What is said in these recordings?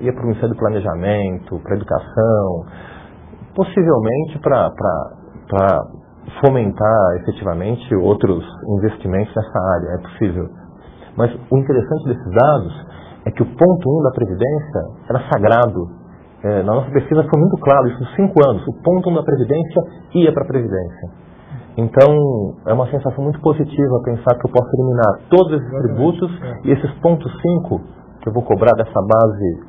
ia para o Ministério do Planejamento, para a Educação, possivelmente para fomentar efetivamente outros investimentos nessa área, é possível. Mas o interessante desses dados é que o ponto 1 da Previdência era sagrado. Na nossa pesquisa foi muito claro, isso nos 5 anos, o ponto 1 da Previdência ia para a Previdência. Então, é uma sensação muito positiva pensar que eu posso eliminar todos esses tributos e esses pontos 5 que eu vou cobrar dessa base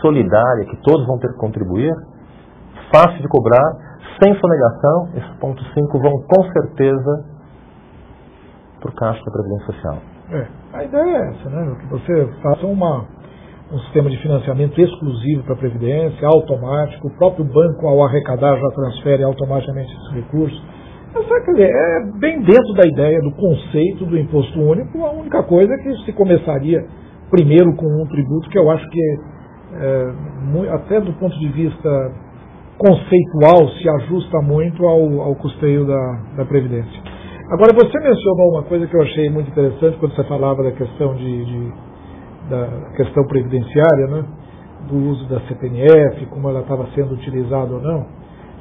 solidária, que todos vão ter que contribuir, fácil de cobrar, sem sonegação, esses pontos 5 vão com certeza para o caixa da Previdência Social. A ideia é essa, né? Que você faça um sistema de financiamento exclusivo para a Previdência, automático, o próprio banco ao arrecadar já transfere automaticamente esses recursos. É bem dentro da ideia, do conceito do imposto único. A única coisa é que se começaria primeiro com um tributo que eu acho que até do ponto de vista conceitual se ajusta muito ao custeio da Previdência. Agora, você mencionou uma coisa que eu achei muito interessante quando você falava da questão da questão previdenciária, né? Do uso da CPMF, como ela estava sendo utilizada ou não.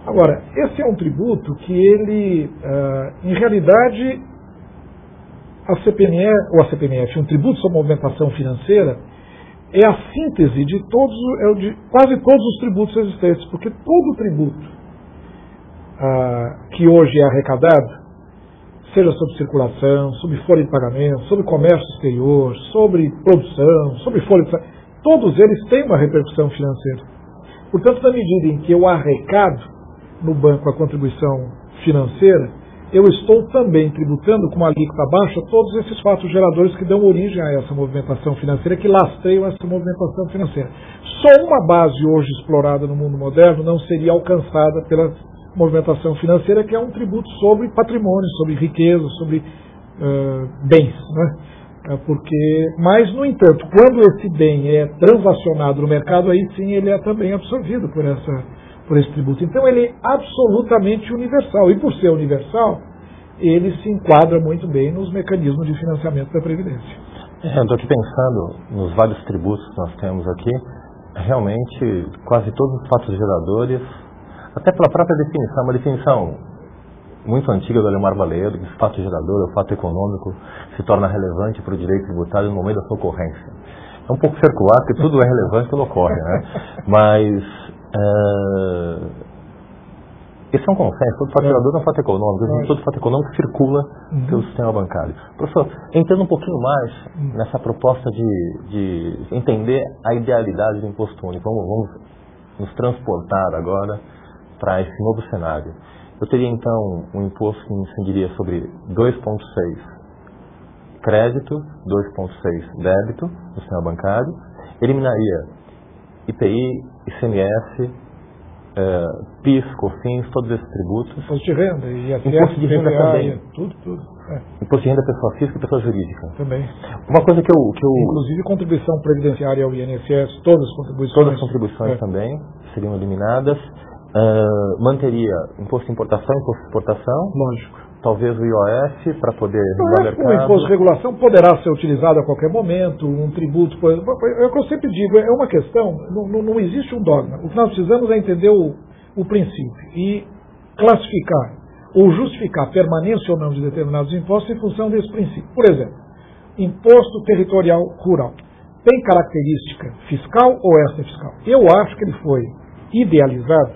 Agora, esse é um tributo que ele, em realidade, a CPMF, um tributo sobre movimentação financeira, é a síntese de quase todos os tributos existentes, porque todo tributo que hoje é arrecadado, seja sobre circulação, sobre folha de pagamento, sobre comércio exterior, sobre produção, sobre folha de... todos eles têm uma repercussão financeira. Portanto, na medida em que eu arrecado no banco a contribuição financeira, eu estou também tributando com uma alíquota baixa todos esses fatos geradores que dão origem a essa movimentação financeira, que lastreiam essa movimentação financeira. Só uma base hoje explorada no mundo moderno não seria alcançada pela movimentação financeira, que é um tributo sobre patrimônio, sobre riqueza, sobre bens, né? Mas, no entanto, quando esse bem é transacionado no mercado, aí sim ele é também absorvido por esse tributo. Então ele é absolutamente universal, e por ser universal, ele se enquadra muito bem nos mecanismos de financiamento da Previdência. Eu estou aqui pensando nos vários tributos que nós temos aqui, realmente quase todos os fatos geradores, até pela própria definição, uma definição muito antiga do Alemar Baleiro, que o fato gerador, o fato econômico, se torna relevante para o direito tributário no momento da sua ocorrência. É um pouco circular, porque tudo é relevante quando ocorre, né? Mas esse é um consenso, todo fato gerador é um fato econômico, todo fato econômico circula pelo sistema bancário. Professor, entrando um pouquinho mais nessa proposta de entender a idealidade do imposto único, vamos nos transportar agora para esse novo cenário. Eu teria então um imposto que incidiria sobre 2,6 crédito, 2,6 débito no sistema bancário, eliminaria IPI, ICMS, PIS, COFINS, todos esses tributos. Imposto de renda, imposto de renda também. Tudo. Imposto de renda pessoa física e pessoa jurídica. Também. Uma coisa que eu... Inclusive contribuição previdenciária ao INSS, todas as contribuições. Todas as contribuições também seriam eliminadas. Manteria imposto de importação, imposto de exportação. Lógico. Talvez o IOF para poder regular o mercado. O imposto de regulação poderá ser utilizado a qualquer momento, um tributo. É o que eu sempre digo, é uma questão, não existe um dogma. O que nós precisamos é entender o princípio e classificar ou justificar a permanência ou não de determinados impostos em função desse princípio. Por exemplo, imposto territorial rural. Tem característica fiscal ou extra-fiscal? Eu acho que ele foi idealizado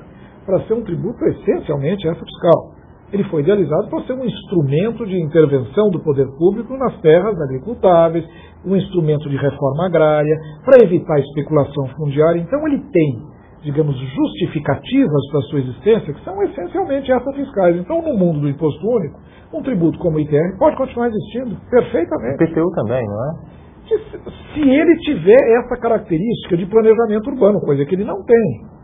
para ser um tributo essencialmente extra-fiscal. Ele foi idealizado para ser um instrumento de intervenção do poder público nas terras agricultáveis, um instrumento de reforma agrária, para evitar a especulação fundiária. Então ele tem, digamos, justificativas para a sua existência que são essencialmente extra-fiscais. Então, no mundo do imposto único, um tributo como o ITR pode continuar existindo perfeitamente. O IPTU também, não é? Se ele tiver essa característica de planejamento urbano, coisa que ele não tem.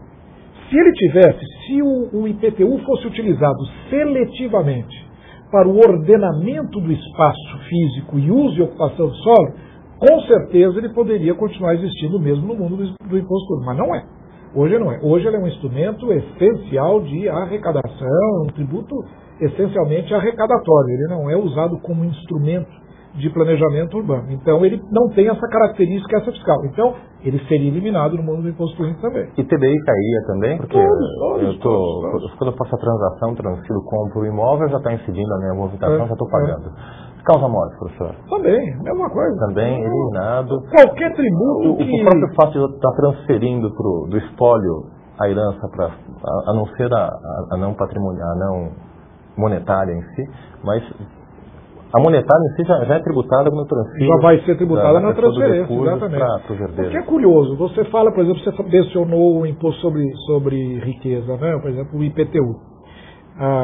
Se ele tivesse, se o IPTU fosse utilizado seletivamente para o ordenamento do espaço físico e uso e ocupação do solo, com certeza ele poderia continuar existindo mesmo no mundo do imposto único. Mas não é. Hoje não é. Hoje ele é um instrumento essencial de arrecadação, um tributo essencialmente arrecadatório. Ele não é usado como instrumento de planejamento urbano. Então, ele não tem essa característica, essa fiscal. Então, ele seria eliminado no mundo do imposto único também. E TBI cairia também? Porque todos. quando eu faço a transação, transfiro, compro o imóvel, já está incidindo a minha movimentação, já estou pagando. Causa-morte, professor? Também, mesma coisa. Também eliminado. Qualquer tributo O próprio fato de eu estar transferindo do espólio a herança, a não ser a não patrimonial, a não monetária em si, mas a monetária em si já é tributada quando eu transfiro. Já vai ser tributada na transferência, exatamente. Porque é curioso, você fala, por exemplo, você mencionou o imposto sobre riqueza, né? Por exemplo, o IPTU.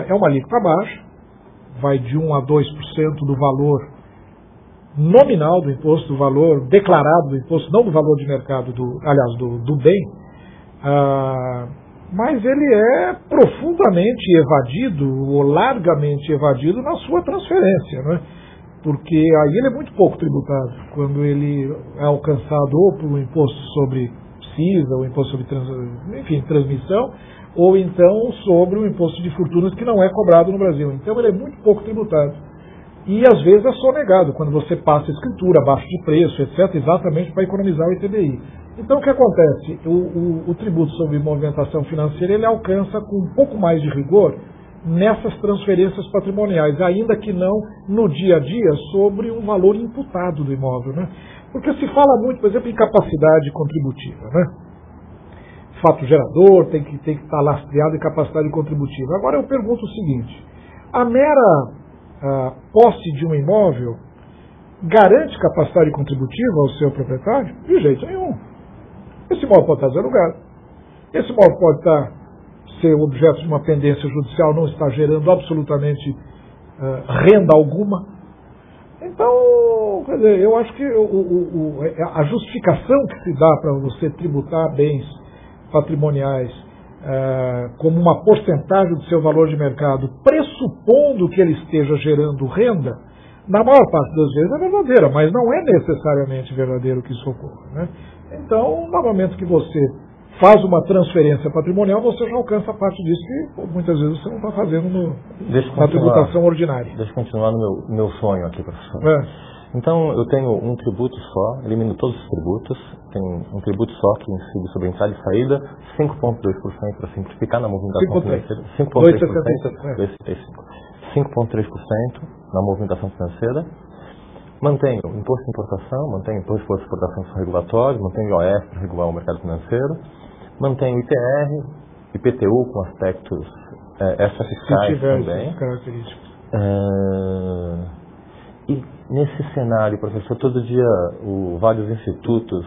É uma alíquota baixa, vai de 1 a 2% do valor nominal do imposto, do valor declarado do imposto, não do valor de mercado, do bem, mas ele é profundamente evadido, ou largamente evadido na sua transferência, né? Porque aí ele é muito pouco tributado, quando ele é alcançado ou por imposto sobre CISA, ou imposto sobre transmissão, ou então sobre o imposto de fortunas que não é cobrado no Brasil. Então ele é muito pouco tributado. E às vezes é sonegado, quando você passa a escritura, abaixo de preço, etc., exatamente para economizar o ITBI. Então o que acontece? O tributo sobre movimentação financeira, ele alcança com um pouco mais de rigor nessas transferências patrimoniais, ainda que não no dia a dia sobre um valor imputado do imóvel, né? Porque se fala muito, por exemplo, em capacidade contributiva, né? Fato gerador tem que estar lastreado em capacidade contributiva. Agora eu pergunto o seguinte: a mera posse de um imóvel garante capacidade contributiva ao seu proprietário? De jeito nenhum. Esse imóvel pode estar desalugado. Esse imóvel pode ser objeto de uma pendência judicial, não está gerando absolutamente renda alguma. Então, quer dizer, eu acho que a justificação que se dá para você tributar bens patrimoniais como uma porcentagem do seu valor de mercado, pressupondo que ele esteja gerando renda, na maior parte das vezes é verdadeira, mas não é necessariamente verdadeiro que isso ocorra, né? Então, no momento que você faz uma transferência patrimonial, você já alcança parte disso que muitas vezes você não está fazendo na tributação ordinária. Deixa eu continuar no meu sonho aqui, professor. Então, eu tenho um tributo só, elimino todos os tributos, tem um tributo só que incide sobre entrada e saída, 5,2% para simplificar na movimentação financeira, 5,3% na movimentação financeira, mantenho imposto de importação, mantenho imposto de exportação que são regulatórios, mantenho IOF para regular o mercado financeiro, mantenho ITR, IPTU com aspectos extrafiscais também. E nesse cenário, professor, todo dia vários institutos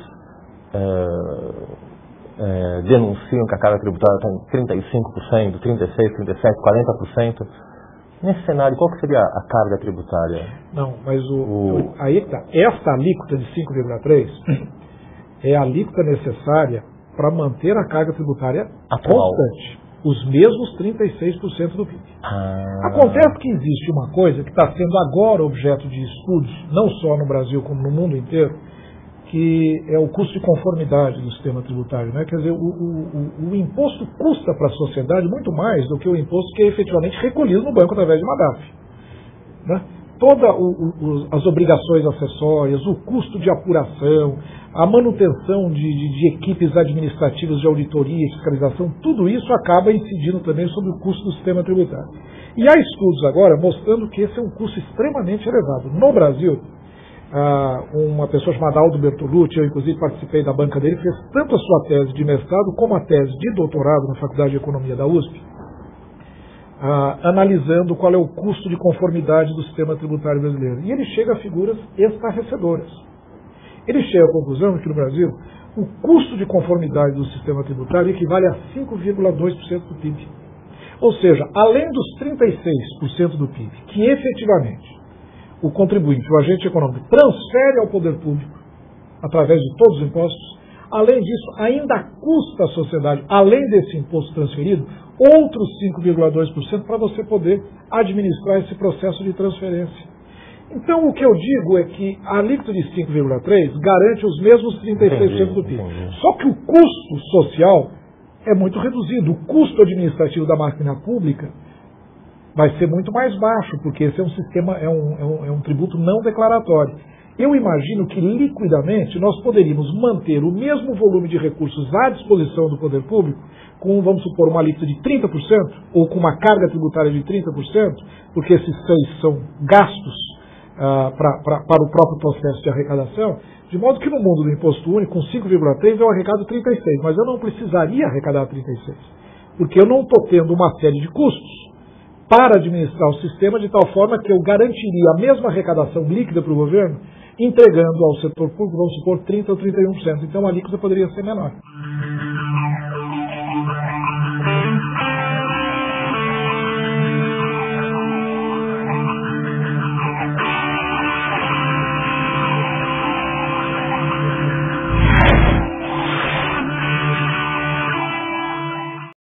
denunciam que a carga tributária está em 35%, 36%, 37%, 40%. Nesse cenário, qual que seria a carga tributária? Não, mas aí tá. Esta alíquota de 5,3% é a alíquota necessária para manter a carga tributária constante. Os mesmos 36% do PIB. Acontece que existe uma coisa que está sendo agora objeto de estudos, não só no Brasil como no mundo inteiro, que é o custo de conformidade do sistema tributário, né? Quer dizer, o imposto custa para a sociedade muito mais do que o imposto que é efetivamente recolhido no banco através de uma DAF, né? Todas as obrigações acessórias, o custo de apuração, a manutenção de equipes administrativas de auditoria e fiscalização, tudo isso acaba incidindo também sobre o custo do sistema tributário. E há estudos agora mostrando que esse é um custo extremamente elevado. No Brasil, uma pessoa chamada Aldo Bertolucci, eu inclusive participei da banca dele, fez tanto a sua tese de mestrado como a tese de doutorado na Faculdade de Economia da USP, analisando qual é o custo de conformidade do sistema tributário brasileiro. E ele chega a figuras estarrecedoras. Ele chega à conclusão que no Brasil o custo de conformidade do sistema tributário equivale a 5,2% do PIB. Ou seja, além dos 36% do PIB, que efetivamente o contribuinte, o agente econômico, transfere ao poder público através de todos os impostos, além disso, ainda custa à sociedade, além desse imposto transferido, outros 5,2% para você poder administrar esse processo de transferência. Então, o que eu digo é que a alíquota de 5,3% garante os mesmos 36% do PIB. Só que o custo social é muito reduzido. O custo administrativo da máquina pública, vai ser muito mais baixo, porque esse é um sistema, é um tributo não declaratório. Eu imagino que liquidamente nós poderíamos manter o mesmo volume de recursos à disposição do poder público, com, vamos supor, uma alíquota de 30%, ou com uma carga tributária de 30%, porque esses são gastos para o próprio processo de arrecadação, de modo que no mundo do imposto único, com 5,3 eu arrecado 36, mas eu não precisaria arrecadar 36, porque eu não estou tendo uma série de custos para administrar o sistema de tal forma que eu garantiria a mesma arrecadação líquida para o governo, entregando ao setor público, vamos supor, 30% ou 31%. Então a alíquota poderia ser menor.